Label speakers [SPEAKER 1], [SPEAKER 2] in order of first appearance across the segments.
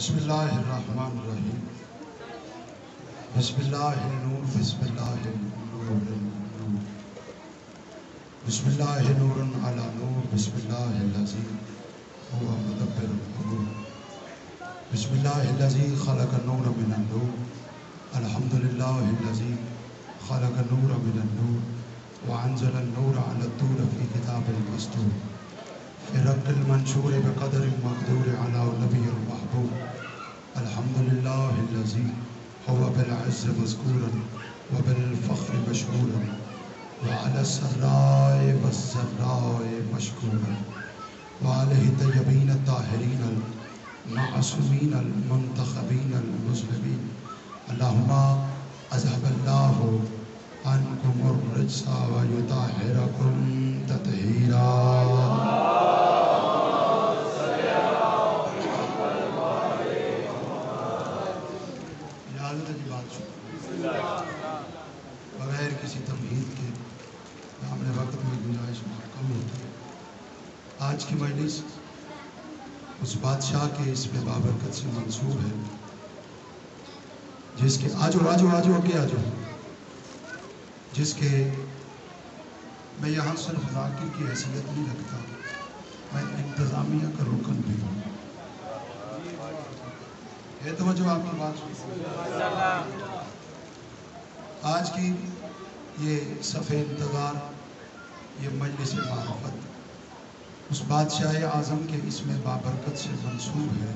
[SPEAKER 1] بسم اللہ الرحمن الرحیم بسم اللہ النور بسم اللہ النور بسم اللہ نور علی نور بسم اللہ الذی هو مدبر الامور بسم اللہ الذی خلق النور من النور الحمدللہ الذی خلق النور من النور وانزل النور علی الطور فی کتاب المسطور في رب المنشور بقدر مقدور على نبي المحبوب الحمد لله الذي هو بالعز مذكورا وبالفخر مشهورا وعلى السراء والسراء مشكورا وعليه الطيبين الطاهرين المعصومين المنتخبين المسلمين اللهم اذهب الله عنكم الرجس ويطهركم تطهيرا. بغیر کسی تمہید کے ہمارے وقت میں گنجائش کم ہوتی ہے. آج کی مجلس اس بادشاہ کے اس میں بابرکت سے منسوب ہے جس کے آجو جس کے میں یہاں صرف ذاکر کی حیثیت نہیں رکھتا، میں انتظامیہ کا رکن بھی ہوں. ہے توجہ آپ کی بات سن. آج کی یہ صفحہ انتظار، یہ مجلس معرفت اس بادشاہ اعظم کے اس میں بابرکت سے منسوب ہے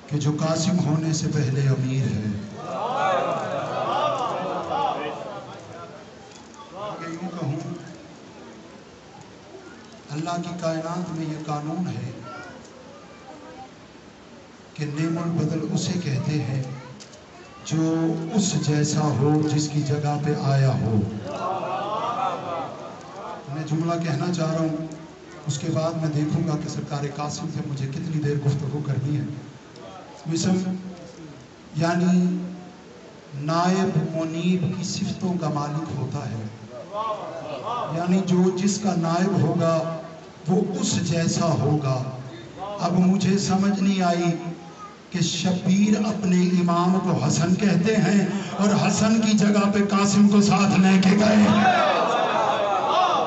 [SPEAKER 1] کہ جو قاسم ہونے سے پہلے امیر ہے. کہ یوں کہوں اللہ کی کائنات میں یہ قانون ہے کہ نعم البدل اسے کہتے ہیں جو اس جیسا ہو جس کی جگہ پہ آیا ہو. میں جملہ کہنا چاہ رہا ہوں، اس کے بعد میں دیکھوں گا کہ سرکار قاسم سے مجھے کتنی دیر گفتگو کرنی ہے. مثل یعنی نائب منیب کی صفتوں کا مالک ہوتا ہے، یعنی جو جس کا نائب ہوگا وہ اس جیسا ہوگا. اب مجھے سمجھ نہیں آئی کہ شبیر اپنے امام کو حسن کہتے ہیں اور حسن کی جگہ پہ قاسم کو ساتھ لے کے گئے.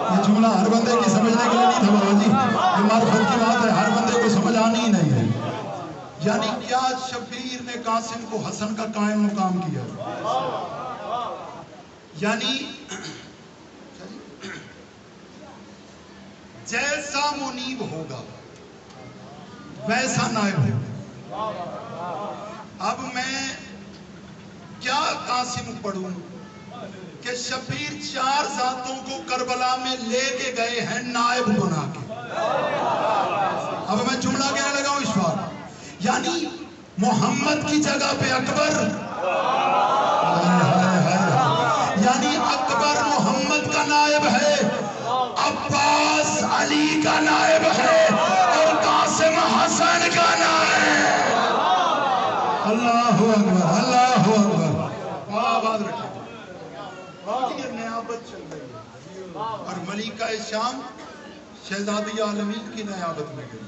[SPEAKER 1] یہ جملہ ہر بندے کی سمجھنے کے لیے نہیں تھا بابا جی، یہ معرفت کی بات ہے، ہر بندے کو سمجھ آنی ہی نہیں ہے. یعنی کیا شبیر نے قاسم کو حسن کا قائم مقام کیا؟ یعنی جیسا منیب ہوگا ویسا نائب ہوگا. اب میں کیا قاسم پڑھوں کہ شبیر 4 ذاتوں کو کربلا میں لے کے گئے ہیں نائب بنا کے. اب میں جملہ کہنے لگا ہوں اس بار، یعنی محمد کی جگہ پہ اکبر، یعنی اکبر محمد کا نائب ہے، عباس علی کا نائب ہے اور قاسم حسن کا نائب. اللہ اکبر اللہ اکبر. آواز رکھیں. یہ نیابت چل رہی ہے اور ملکہ شام شہزادی عالمین کی نیابت میں گئی.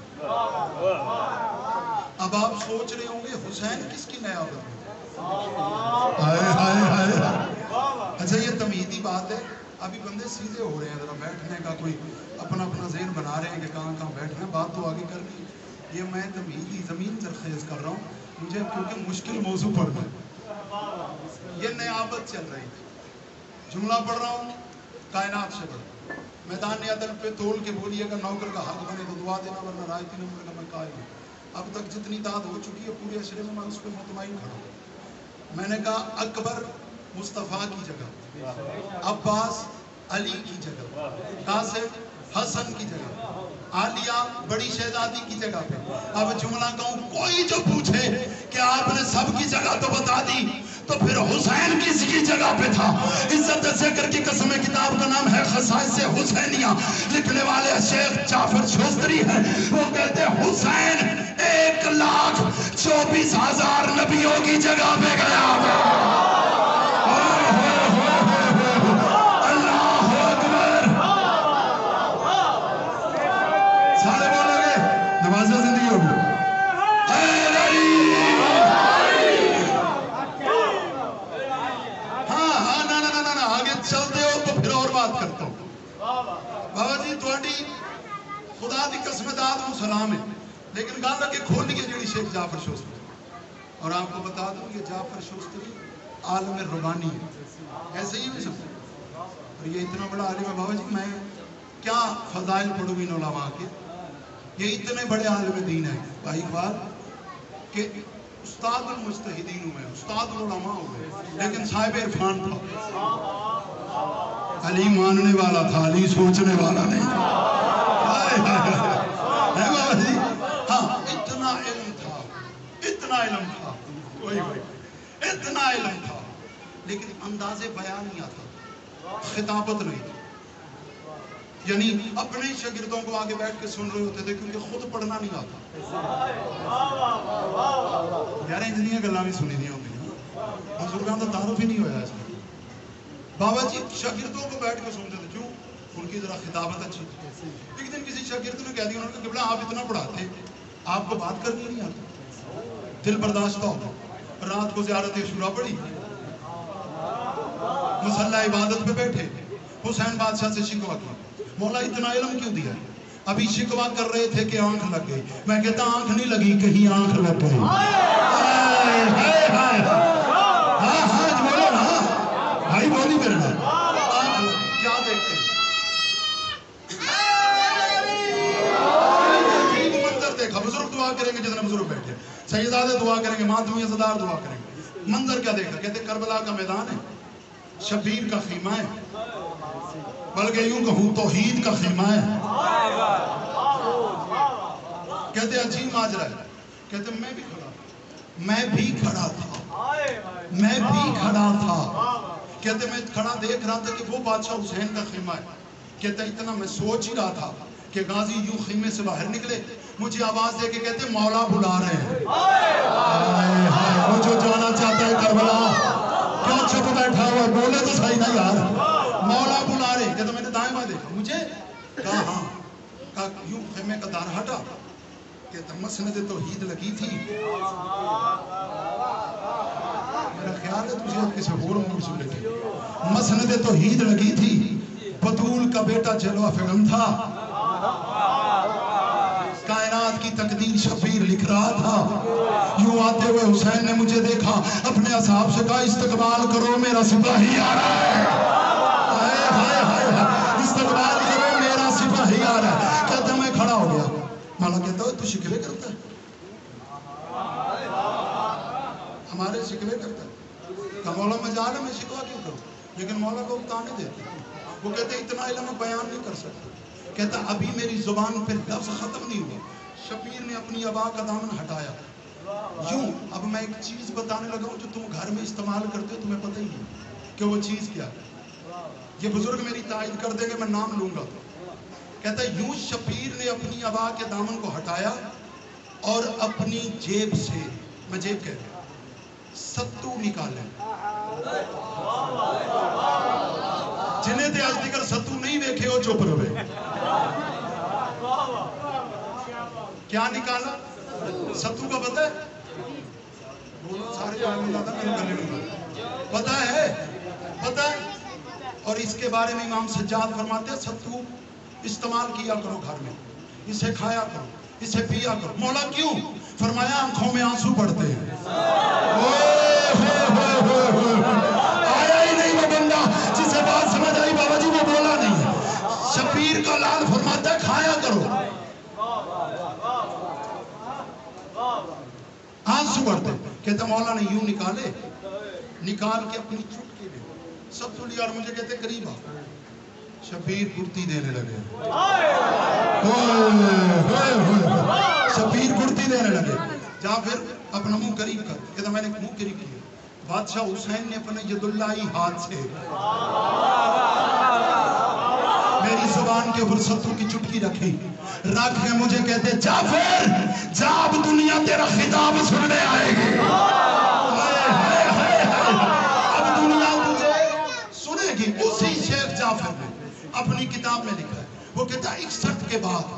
[SPEAKER 1] اب آپ سوچ رہے ہوں گے حسین کس کی نیابت میں؟ اچھا یہ تمہیدی بات ہے. ابھی بندے سیدھے ہو رہے ہیں، ذرا بیٹھنے کا کوئی اپنا ذہن بنا رہے ہیں کہ کہاں کہاں بیٹھنا ہے، بات تو آگے کرنی ہے. یہ میں تمہیدی زمین زرخیز کر رہا ہوں مجھے کیونکہ مشکل موضوع پڑھ رہا ہے. یہ نیابت چل رہی تھی. جملہ پڑھ رہا ہوں کائنات سے بڑھ میدان عدل پہ تول کے بولیے گا نوکر کا حق بنے تو دعا دینا ورنہ رایتی نمبر کا میں قائم ہوں. اب تک جتنی داد ہو چکی ہے پورے عشرے میں اس پہ مطمئن کھڑا ہوں. میں نے کہا اکبر مصطفیٰ کی جگہ، عباس علی کی جگہ، قاسم حسن کی جگہ، عالیہ بڑی شہزادی کی جگہ پہ. اب جملہ کہوں کوئی جو پوچھے کہ آپ نے سب کی جگہ تو بتا دی تو پھر حسین کس کی جگہ پہ تھا؟ عزت ذکر کی قسم کتاب کا نام ہے خصائص حسینیہ، لکھنے والے شیخ جعفر شوستری ہیں. وہ کہتے ہیں حسین 1,24,000 نبیوں کی جگہ پہ گیا ہوا. دی قسم داد کو سلام ہے لیکن گل لگے کھولی ہے جڑی شیخ جعفر شوستری اور آپ کو بتا دوں یہ جعفر شوستری عالم ربانی ہے ایسے ہی بھی سمجھے اور یہ اتنا بڑا عالم ہے بابا جی میں کیا فضائل پڑھوں ان علماء کے یہ اتنے بڑے عالم دین ہیں بھائی اقبال کہ استاد المجتہدین ہوئے استاد العلماء ہوئے لیکن صاحب عرفان تھا علی ماننے والا تھا علی سوچنے والا نہیں ہاں اتنا علم تھا اتنا علم تھا اتنا علم تھا لیکن انداز بیان نہیں آتا خطابت نہیں تھی یعنی اپنے شاگردوں کو آگے بیٹھ کے سن رہے ہوتے تھے کیونکہ خود پڑھنا نہیں آتا یار اتنی گلاں بھی سنی دیا ہوتی ہیں بزرگاں کا تعارف ہی نہیں ہوا اس میں بابا جی شاگردوں کو بیٹھ کے سنتے تھے کیوں ان کی ذرا خطابت اچھی تھی ایک دن کسی شاگرد نے کہہ دیا انہوں نے کہ قبلہ آپ اتنا پڑھاتے آپ کو بات کرنی نہیں آتی دل برداشت ہو رات کو زیارت شورا پڑھی مصلی عبادت پہ بیٹھے حسین بادشاہ سے شکوا کی مولا اتنا علم کیوں دیا ابھی شکوا کر رہے تھے کہ آنکھ لگ گئی میں کہتا آنکھ نہیں لگی کہیں آنکھ لگ گئی ہاں بولو نا بھائی بولی میرے نے کیا دیکھتے منظر دیکھا بزرگ دعا کریں گے جتنے بزرگ بیٹھے سیدادے دعا کریں گے ماتمی عزدار دعا کریں گے منظر کیا دیکھا کہتے کربلا کا میدان ہے شبیر کا خیمہ ہے بلکہ یوں کہوں توحید کا خیمہ ہے کہتے عجیب ماجرا ہے کہتے میں بھی کھڑا تھا کہتے میں کھڑا دیکھ رہا تھا کہ وہ بادشاہ حسین کا خیمہ ہے کہتے اتنا میں سوچ ہی رہا تھا کہ غازی یوں خیمے سے باہر نکلے مجھے آواز دے کے کہتے مولا بلا رہے ہیں وہ جو جانا چاہتا ہے کربلا کیا چھپ بیٹھا ہوا بولے تو صحیح نہ یار مولا بلا رہے کہتا میں نے دائیں بائیں دیکھا مجھے کہا ہاں کہا یوں خیمے کا دار ہٹا کہتا مسند توحید لگی تھی میرا خیال ہے تجھے کسی اور موضوع سن لیتے مسند توحید لگی تھی بطول کا بیٹا جلوہ فغم تھا کائنات کی تقدیر شبیر لکھ رہا تھا یوں آتے ہوئے حسین نے مجھے دیکھا اپنے اصحاب سے کہا استقبال کرو میرا سپاہی آ رہا ہے استقبال کرو میرا سپاہی آ رہا ہے کہتا میں کھڑا ہو گیا مولا کہتا ہے تو شکوے کرتا ہے ہمارے شکوے کرتا ہے کہ مولا میں جا رہا میں شکوا کیوں کروں لیکن مولا کو اتانے دیتے وہ کہتے اتنا علم بیان نہیں کر سکتا کہتا ابھی میری زبان پہ لفظ ختم نہیں ہوا شبیر نے اپنی ابا کا دامن ہٹایا یوں اب میں ایک چیز بتانے لگا ہوں جو تم گھر میں استعمال کرتے ہو تمہیں پتہ ہی نہیں کہ وہ چیز کیا ہے یہ بزرگ میری تائید کر دیں گے میں نام لوں گا کہتا یوں شبیر نے اپنی ابا کے دامن کو ہٹایا اور اپنی جیب سے میں جیب کہہ رہا ستو نکالے جنہیں دے آج دیگر ستو نہیں دیکھے ہو چپ رہے کیا نکالا ستو کا پتہ ہے سارے پتہ ہے اور اس کے بارے میں امام سجاد فرماتے ہیں ستو استعمال کیا کرو گھر میں اسے کھایا کرو اسے پیا کرو مولا کیوں فرمایا آنکھوں میں آنسو پڑتے ہیں آیا ہی نہیں وہ بندہ جسے بات سمجھ آئی بابا جی وہ بولا نہیں ہے شبیر کا لال فرماتا ہے کھایا کرو آنسو پڑتے کہتے مولا نے یوں نکالے نکال کے اپنی چٹکی دے سب تو لیا اور مجھے کہتے قریب آ شبیر کرتی دینے لگے شبیر کرتی دینے لگے جا پھر اپنا منہ قریب کر کہتا میں نے منہ قریب کیا بادشاہ حسین نے اپنے ید اللہ ہاتھ سے میری زبان کے اوپر ستو کی چٹکی رکھی رکھ کے مجھے کہتے جعفر جا اب دنیا تیرا خطاب سننے آئے گی اب دنیا تجھے سنے گی اسی شیخ جعفر نے اپنی کتاب میں لکھا ہے وہ کہتا 61 کے بعد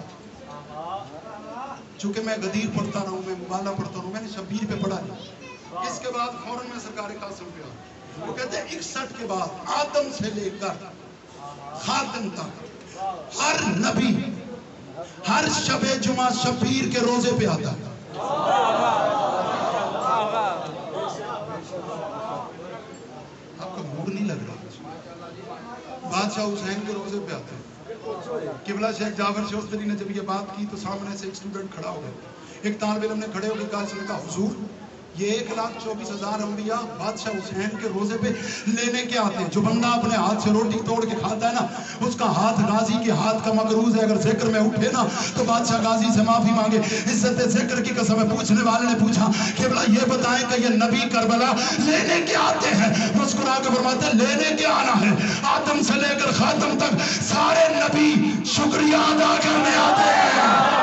[SPEAKER 1] چونکہ میں غدیر پڑھتا رہا ہوں میں مبالہ پڑھتا رہا ہوں میں نے شبیر پہ پڑھا نہیں اس کے بعد فوراً میں سرکار قاسم پہ آیا وہ کہتے 61 کے بعد آدم سے لے کر خاتم تک ہر نبی ہر شب جمعہ شبیر کے روزے پہ آتا ہے. آپ کا موڈ نہیں لگ رہا؟ بادشاہ حسین کے روزے پہ آتے ہیں. قبلہ شیخ جعفر شوستری نے جب یہ بات کی تو سامنے سے ایک اسٹوڈنٹ کھڑا ہو گیا. ایک طالب علم نے کھڑے ہو کے کہا، اس نے کہا حضور یہ 1,24,000 انبیاء بادشاہ حسین کے روزے پہ لینے کے آتے ہیں. جو بندہ اپنے ہاتھ سے روٹی توڑ کے کھاتا ہے نا، اس کا ہاتھ غازی کے ہاتھ کا مقروض ہے. اگر ذکر میں اٹھے نا تو بادشاہ غازی سے معافی مانگے. عزت ذکر کی قسم ہے. پوچھنے والے نے پوچھا کہ بھلا یہ بتائیں کہ یہ نبی کربلا لینے کے آتے ہیں؟ مسکرا کے فرماتے ہیں لینے کے آنا ہے. آدم سے لے کر خاتم تک سارے نبی شکریہ ادا کرنے آتے ہیں.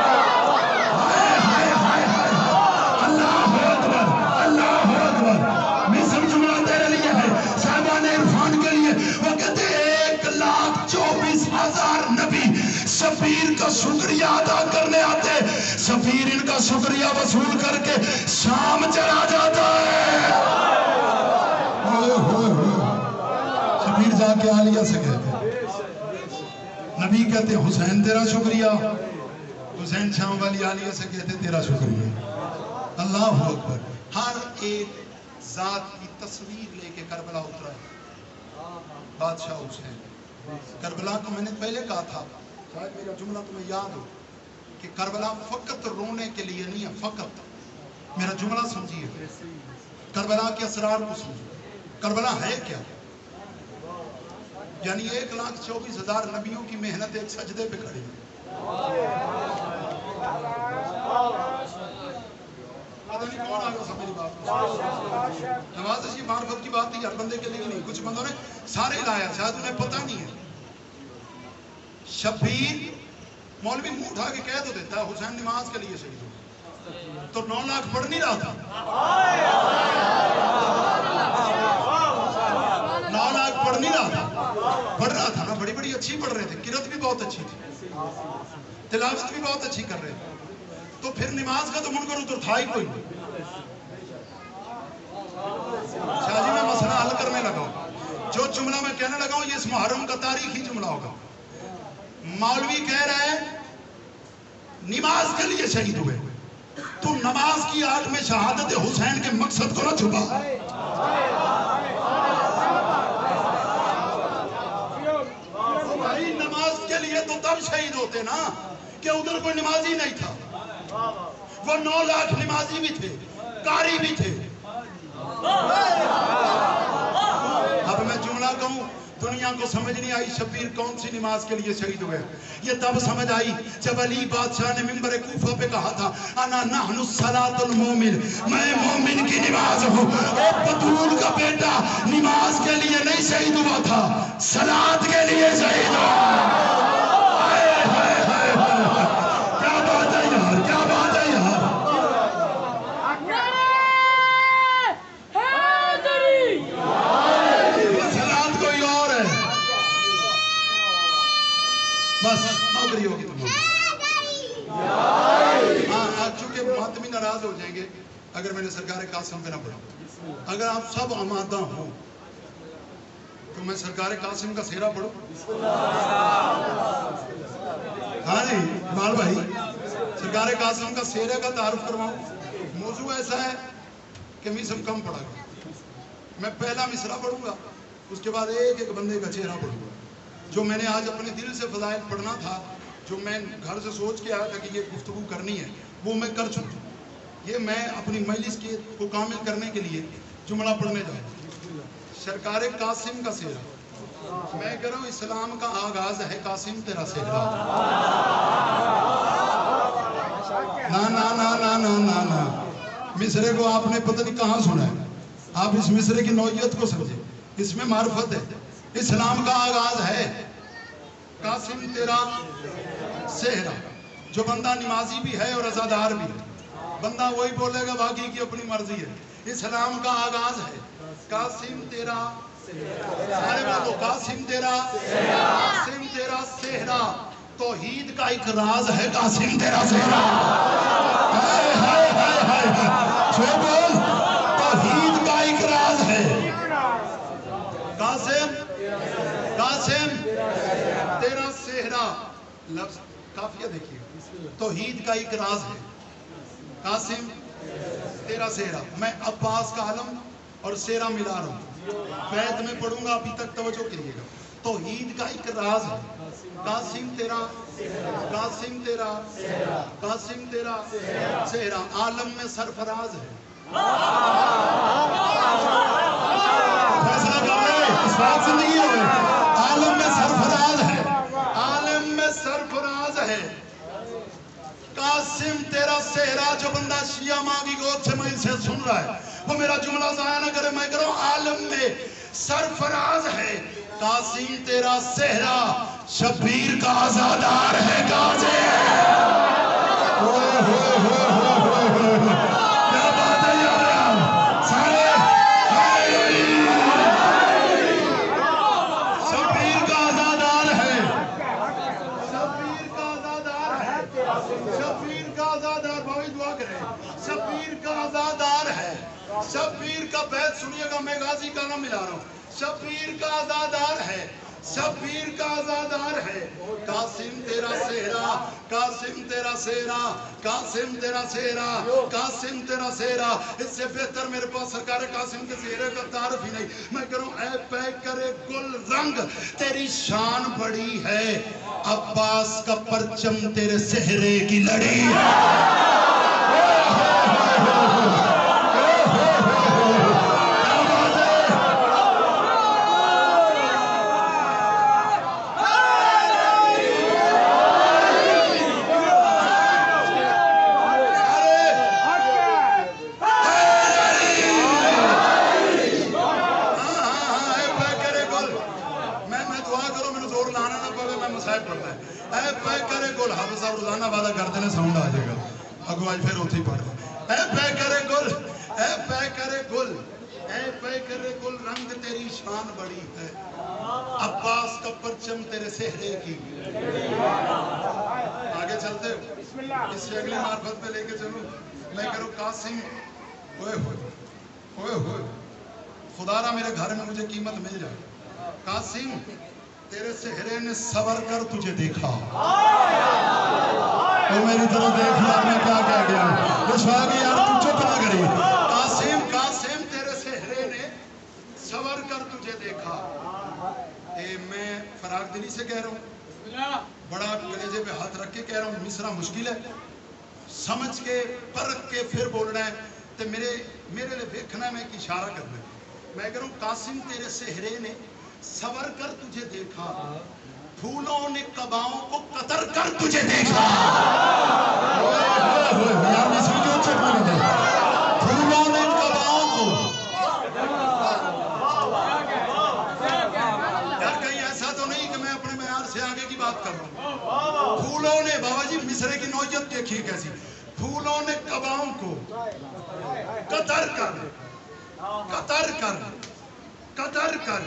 [SPEAKER 1] سفیر کا شکریہ ادا کرنے آتے. سفیر ان کا شکریہ وصول کر کے شام چلا جاتا ہے. سفیر جا کے عالیہ سے کہتے، نبی کہتے حسین تیرا شکریہ. حسین شام والی عالیہ سے کہتے تیرا شکریہ. اللہ اکبر. ہر ایک ذات کی تصویر لے کے کربلا اترا ہے بادشاہ حسین. کربلا کو میں نے پہلے کہا تھا، شاید میرا جملہ تمہیں یاد ہو، کہ کربلا فقط رونے کے لیے نہیں ہے. فقط میرا جملہ سمجھیے، کربلا کے اسرار کو سمجھو. کربلا ہے کیا؟ یعنی 1,24,000 نبیوں کی محنت ایک سجدے پہ کھڑی ہے. پتہ نہیں کون آگا سمجھ بات کو. نماز اسی معرفت کی بات نہیں، ہر بندے کے لیے نہیں. کچھ بندوں نے سارے لایا، شاید انہیں پتہ نہیں ہے. شبیر مولوی منہ اٹھا کے کہہ تو دیتا ہے حسین نماز کے لیے شہید ہو، تو 9 لاکھ پڑھ نہیں رہا تھا. 9 لاکھ پڑھ نہیں رہا تھا، پڑھ رہا تھا نا. بڑی بڑی اچھی پڑھ رہے تھے، قرات بھی بہت اچھی تھی، تلاوت بھی بہت اچھی کر رہے تھے. تو پھر نماز کا تو منکر اتر تھا ہی کوئی نہیں. شاہ جی میں مسئلہ حل کرنے لگا ہوں. جو جملہ میں کہنے لگا ہوں یہ اس محرم کا تاریخی جملہ ہوگا. مولوی کہہ رہا ہے نماز کے لیے شہید ہوئے، تو نماز کی آڑ میں شہادت حسین کے مقصد کو نہ چھپا. بھائی نماز کے لیے تو تب شہید ہوتے نا کہ ادھر کوئی نمازی نہیں تھا. وہ 9 لاکھ نمازی بھی تھے، قاری بھی تھے. اب میں جملہ کہوں، دنیا کو سمجھ نہیں آئی شبیر کون سی نماز کے لیے شہید ہوئے. یہ تب سمجھ آئی جب علی بادشاہ نے منبر کوفہ پہ کہا تھا انا نحن الصلاۃ المومن، میں مومن کی نماز ہوں. بطول کا بیٹا نماز کے لیے نہیں شہید ہوا تھا، صلاۃ کے لیے شہید ہوا. کیا بات ہے یار، کیا بات ہے یار. بس نوکری ہوگی تمہاری. ہاں چونکہ ماتمی ناراض ہو جائیں گے اگر میں نے سرکار قاسم پہ نہ پڑھا. اگر آپ سب آمادہ ہوں تو میں سرکار قاسم کا سیرہ پڑھوں. ہاں جی مال بھائی، سرکار قاسم کا سیرے کا تعارف کرواؤں. موضوع ایسا ہے کہ میسم کم پڑھا گا. میں پہلا مصرع پڑھوں گا، اس کے بعد ایک ایک بندے کا چہرہ پڑھوں گا. جو میں نے آج اپنے دل سے فضائل پڑھنا تھا، جو میں گھر سے سوچ کے آیا تھا کہ یہ گفتگو کرنی ہے، وہ میں کر چکا. یہ میں اپنی مجلس کو کامل کرنے کے لیے جملہ پڑھنے جا رہا ہوں. سرکار قاسم کا سیرہ. میں کہہ رہا ہوں اسلام کا آغاز ہے قاسم تیرا سیرہ. نا نا نا نا نا نا نا. مصرے کو آپ نے پتہ نہیں کہاں سنا ہے. آپ اس مصرے کی نوعیت کو سمجھیں، اس میں معرفت ہے. اسلام کا آغاز ہے قاسم تیرا سہرا. جو بندہ نمازی بھی ہے اور عزادار بھی ہے، بندہ وہی بولے گا، باقی کی اپنی مرضی ہے. اسلام کا آغاز ہے قاسم تیرا سارے بولو قاسم تیرا قاسم تیرا سہرا. توحید کا ایک راز ہے قاسم تیرا سہرا. جو بول توحید کا ایک راز ہے قاسم قاسم تیرا سہرا. لفظ کافیہ دیکھیے. توحید کا ایک راز ہے. قاسم تیرا سہرا. میں عباس کا علم اور سہرا ملا رہا ہوں. بیت میں پڑھوں گا, ابھی تک توجہ کریے گا. توحید کا ایک راز ہے. قاسم تیرا, قاسم تیرا, قاسم تیرا سہرا. عالم میں سرفراز ہے. فیصلہ کر لے, اس بات سے نہیں ہوئے. عالم میں سرفراز ہے, عالم میں سرفراز ہے. قاسم تیرا سہرا. جو بندہ شیعہ ماں کی گود سے میں سے سن رہا ہے وہ میرا جملہ ضائع نہ کرے. میں کروں عالم میں سرفراز ہے. قاسم تیرا سہرا. شبیر کا آزادار ہے. گاجے کیا بات ہے یار, سارے شبیر کا آزادار ہے. شبیر کا آزادار ہے. شبیر کا آزادار. بھائی دعا کریں. شبیر کا آزادار ہے. شبیر کا بیت سنیے گا, میں غازی کا نام ملا رہا ہوں. شبیر کا آزادار ہے. شبیر کا آزادار ہے. قاسم تیرا سہرا. قاسم تیرا سہرا. قاسم تیرا سہرا. قاسم تیرا سہرا. اس سے بہتر میرے پاس سرکار قاسم کے سہرے کا تعارف ہی نہیں. میں کروں اے پیکر گل رنگ تیری شان بڑی ہے. عباس کا پرچم تیرے سہرے کی لڑی ہے. روزانہ وعدہ کرتے ہیں ساؤنڈ آ جائے گا. اگو آج پھر ہوتی پڑھ رہے. اے پیکر گل, اے پیکر گل, اے پیکر گل رنگ تیری شان بڑی ہے. عباس کا پرچم تیرے سہرے کی. آگے چلتے ہو, اس سے اگلی معرفت میں لے کے چلوں. میں کروں قاسم. ہوئے ہوئے ہوئے ہوئے خدا را میرے گھر میں مجھے قیمت مل جائے. قاسم تیرے سہرے نے سور کر تجھے دیکھا. تو میری طرف دیکھ یار میں کیا کہہ گیا. رسوا کی یار تو چپ نہ کری. قاسم, قاسم تیرے سہرے نے سور کر تجھے دیکھا. میں فراغ دلی سے کہہ رہا ہوں, بڑا کلیجے پہ ہاتھ رکھ کے کہہ رہا ہوں. مصرع مشکل ہے, سمجھ کے پرکھ کے پھر بولنا ہے. تو میرے لیے دیکھنا ہے, میں ایک اشارہ کرنا ہے. میں کہہ رہا ہوں قاسم تیرے سہرے نے سور کر تجھے دیکھا. پھولوں نے قباؤں کو قطر کر تجھے دیکھا. یار مصری کیوں چپ نہیں دے. پھولوں نے قباؤں کو. یار کہیں ایسا تو نہیں کہ میں اپنے معیار سے آگے کی بات کر رہا ہوں. پھولوں نے, بابا جی مصرے کی نوعیت دیکھیے کیسی. پھولوں نے قباؤں کو قطر کر, قطر کر, قطر کر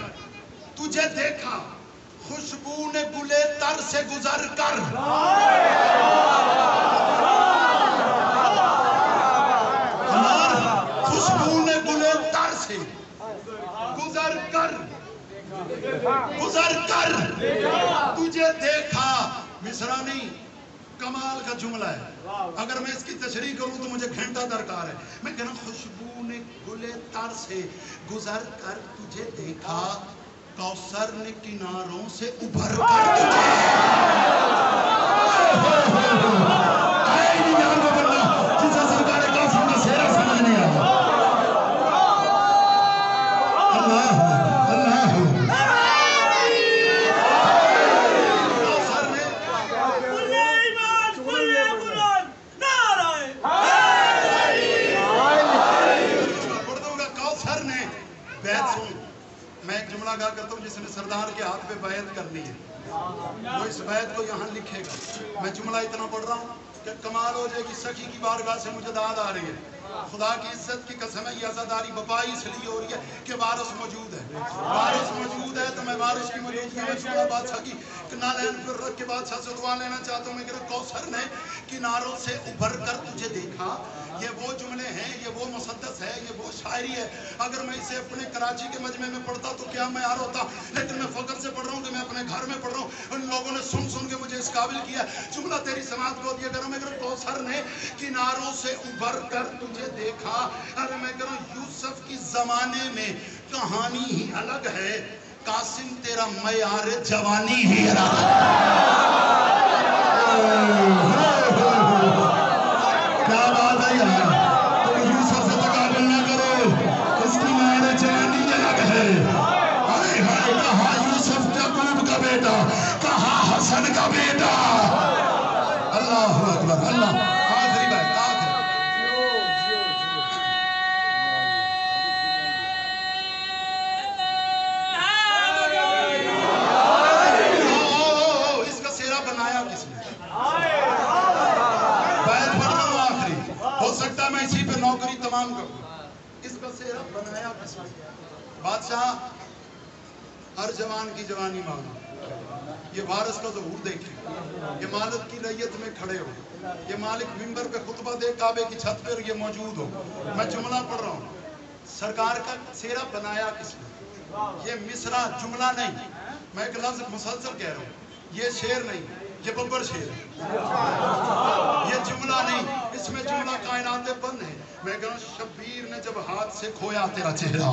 [SPEAKER 1] تجھے دیکھا. خوشبو نے گلے تر سے گزر کر. خوشبو نے گلے تر سے گزر کر, گزر کر تجھے دیکھا. مصرع نہیں, کمال کا جملہ ہے. اگر میں اس کی تشریح کروں تو مجھے گھنٹہ درکار ہے. میں کہنا خوشبو نے گلے تر سے گزر کر تجھے دیکھا. کوثر نے کناروں سے ابھر کر تجھے. آئے نہیں جان کو بندہ جسے سرکار قاسم کا سہرا سمجھ نہیں آیا. اللہ اللہ کوثر نے پڑھ دوں گا. کوثر نے بیعت سن. میں ایک جملہ گا کرتا ہوں جس نے سردار کے ہاتھ پہ بیعت کرنی ہے وہ اس بیعت کو یہاں لکھے گا. میں جملہ اتنا پڑھ رہا ہوں کہ کمال ہو جائے گی. سخی کی بارگاہ سے مجھے داد آ رہی ہے. خدا کی عزت کی قسم ہے, یہ عزاداری بپائی اس لیے ہو رہی ہے کہ وارث موجود ہے. وارث موجود ہے تو میں وارث کی موجودگی میں جملہ بادشاہ کی نالین پر رکھ کے بادشاہ سے دعا لینا چاہتا ہوں. میں کہ کوثر نے کناروں سے ابھر کر تجھے دیکھا. یہ وہ جملے ہیں, یہ وہ مسدس ہے, یہ وہ شاعری ہے. اگر میں اسے اپنے کراچی کے مجمع میں پڑھتا تو کیا معیار ہوتا, لیکن میں فخر سے پڑھ رہا ہوں کہ میں اپنے گھر میں پڑھ رہا ہوں. ان لوگوں نے سن سن کے مجھے اس قابل کیا. جملہ تیری سماعت کو دیا کروں. میں کہوں کوثر نے کناروں سے ابھر کر تجھے دیکھا. ارے میں کہوں یوسف کی زمانے میں کہانی ہی الگ ہے, قاسم تیرا معیار جوانی ہی الگ ہے. کیا بات ہے یار, تم یوسف سے تقابل نہ کرو, اس کی معیار جوانی الگ ہے. ہائے ہائے, کہا یوسف یعقوب کا بیٹا, کہا حسن کا بیٹا. اللہ اکبر, اللہ. آخری بات, آخری. اس کا سیرا بنایا کس نے؟ بیت پڑھ رہا ہوں آخری, ہو سکتا ہے میں اسی پہ نوکری تمام کروں. اس کا سیرا بنایا کس نے؟ بادشاہ ہر جوان کی جوانی مانگا. یہ وارث کا ظہور دیکھیں, یہ مالک کی رعیت میں کھڑے ہو, یہ مالک منبر پہ خطبہ دے, کعبے کی چھت پہ یہ موجود ہو. میں جملہ پڑھ رہا ہوں, سرکار کا سیرا بنایا کس نے؟ یہ مصرع جملہ نہیں, میں ایک لفظ مسلسل کہہ رہا ہوں, یہ شعر نہیں, یہ ببر شعر ہے. یہ جملہ نہیں, اس میں جملہ کائنات بند ہے. میں کہہ رہا ہوں شبیر نے جب ہاتھ سے کھویا تیرا چہرہ.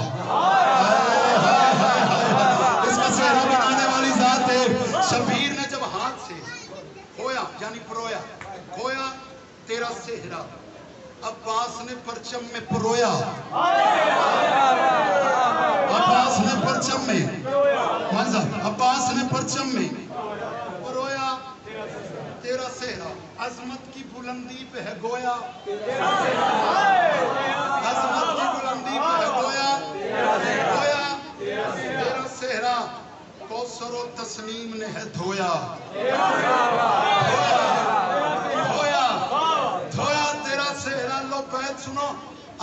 [SPEAKER 1] اس کا چہرہ بنانے والی ذات ہے. شبیر نے جب ہاتھ سے کھویا یعنی پرویا, کھویا تیرا چہرہ. عباس نے پرچم میں پرویا, عباس نے پرچم میں, عباس نے پرچم میں پرویا تیرا چہرہ. عظمت کی بلندی پہ ہے گویا, عظمت کی بلندی پہ ہے گویا, گویا تیرا چہرہ. کوثر و تسنیم نے ہے دھویا, دھویا, دھویا تیرا چہرہ. لو بیت سنو,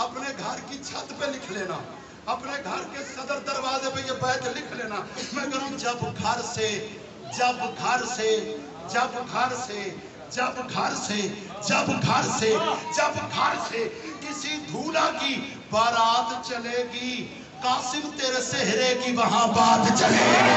[SPEAKER 1] اپنے گھر کی چھت پہ لکھ لینا, اپنے گھر کے صدر دروازے پہ یہ بیت لکھ لینا. میں کہہ رہا ہوں جب گھر سے, جب گھر سے, جب گھر سے, جب گھر سے, جب گھر سے, جب گھر سے کسی دھولا کی بارات چلے گی, قاسم تیرے چہرے کی وہاں بات چلے گی.